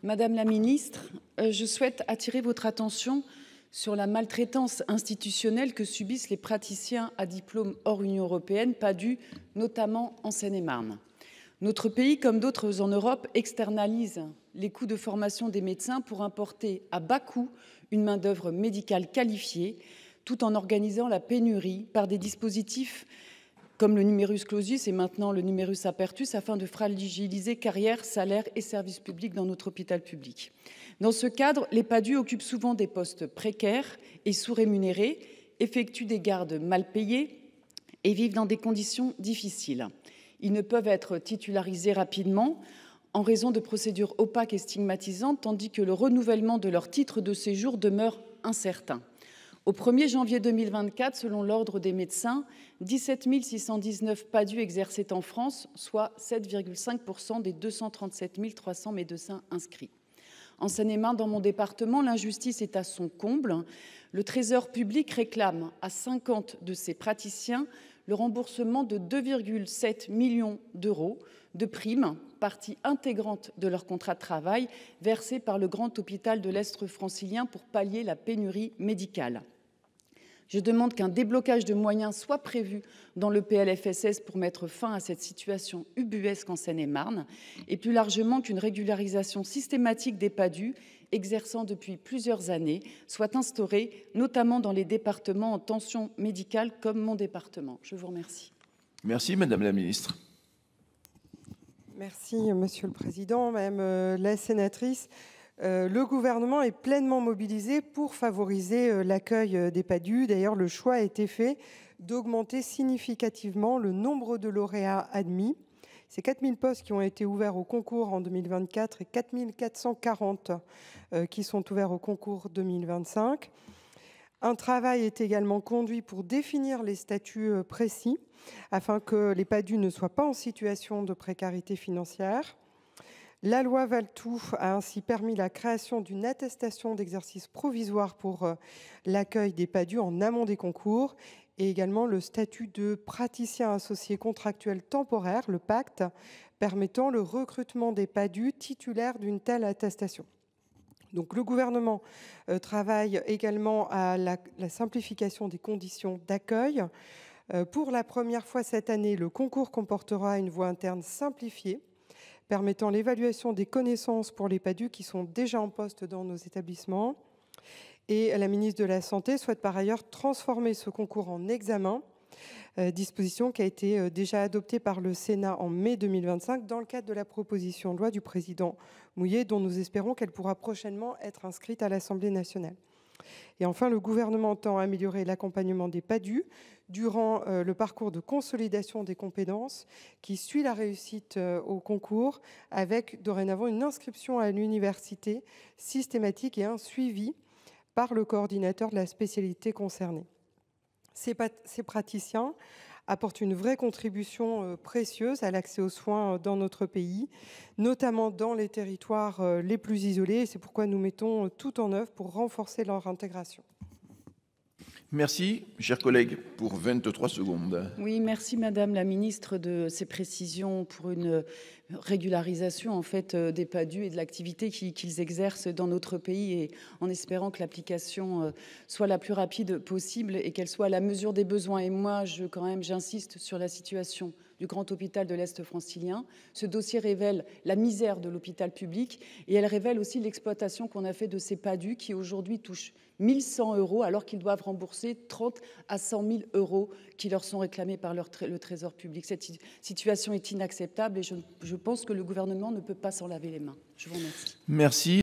Madame la ministre, je souhaite attirer votre attention sur la maltraitance institutionnelle que subissent les praticiens à diplôme hors Union européenne, PADHUE, notamment en Seine-et-Marne. Notre pays, comme d'autres en Europe, externalise les coûts de formation des médecins pour importer à bas coût une main-d'œuvre médicale qualifiée, tout en organisant la pénurie par des dispositifs comme le numerus clausus et maintenant le numerus apertus, afin de fragiliser carrière, salaire et services publics dans notre hôpital public. Dans ce cadre, les PADHUE occupent souvent des postes précaires et sous-rémunérés, effectuent des gardes mal payées et vivent dans des conditions difficiles. Ils ne peuvent être titularisés rapidement en raison de procédures opaques et stigmatisantes, tandis que le renouvellement de leur titre de séjour demeure incertain. Au 1er janvier 2024, selon l'Ordre des médecins, 17 619 PADHUE exerçaient en France, soit 7,5% des 237 300 médecins inscrits. En Seine-et-Marne, dans mon département, l'injustice est à son comble. Le Trésor public réclame à 50 de ses praticiens le remboursement de 2,7 millions d'euros de primes, partie intégrante de leur contrat de travail, versés par le grand hôpital de l'Est francilien pour pallier la pénurie médicale. Je demande qu'un déblocage de moyens soit prévu dans le PLFSS pour mettre fin à cette situation ubuesque en Seine-et-Marne et plus largement qu'une régularisation systématique des PADHUE exerçant depuis plusieurs années soit instaurée, notamment dans les départements en tension médicale comme mon département. Je vous remercie. Merci Madame la Ministre. Merci Monsieur le Président. Madame la sénatrice, le gouvernement est pleinement mobilisé pour favoriser l'accueil des PADHUE. D'ailleurs, le choix a été fait d'augmenter significativement le nombre de lauréats admis. C'est 4 000 postes qui ont été ouverts au concours en 2024 et 4 440 qui sont ouverts au concours 2025. Un travail est également conduit pour définir les statuts précis afin que les PADHUE ne soient pas en situation de précarité financière. La loi Valletoux a ainsi permis la création d'une attestation d'exercice provisoire pour l'accueil des PADHUE en amont des concours et également le statut de praticien associé contractuel temporaire, le pacte, permettant le recrutement des PADHUE titulaires d'une telle attestation. Donc, le gouvernement travaille également à la simplification des conditions d'accueil. Pour la première fois cette année, le concours comportera une voie interne simplifiée, permettant l'évaluation des connaissances pour les PADHUE qui sont déjà en poste dans nos établissements. Et la ministre de la Santé souhaite par ailleurs transformer ce concours en examen, disposition qui a été déjà adoptée par le Sénat en mai 2025 dans le cadre de la proposition de loi du président Mouillet, dont nous espérons qu'elle pourra prochainement être inscrite à l'Assemblée nationale. Et enfin, le gouvernement entend améliorer l'accompagnement des PADHUE durant le parcours de consolidation des compétences qui suit la réussite au concours, avec dorénavant une inscription à l'université systématique et un suivi par le coordinateur de la spécialité concernée. Ces praticiens apportent une vraie contribution précieuse à l'accès aux soins dans notre pays, notamment dans les territoires les plus isolés. C'est pourquoi nous mettons tout en œuvre pour renforcer leur intégration. Merci, chers collègues, pour 23 secondes. Oui, merci Madame la Ministre de ces précisions pour une régularisation en fait des PADHUE et de l'activité qu'ils exercent dans notre pays, et en espérant que l'application soit la plus rapide possible et qu'elle soit à la mesure des besoins. Et moi, j'insiste sur la situation du grand hôpital de l'Est francilien. Ce dossier révèle la misère de l'hôpital public et elle révèle aussi l'exploitation qu'on a fait de ces PADHUE qui aujourd'hui touchent 1 100 € alors qu'ils doivent rembourser 30 à 100 000 € qui leur sont réclamés par le Trésor public. Cette situation est inacceptable et je pense que le gouvernement ne peut pas s'en laver les mains. Je vous remercie. Merci.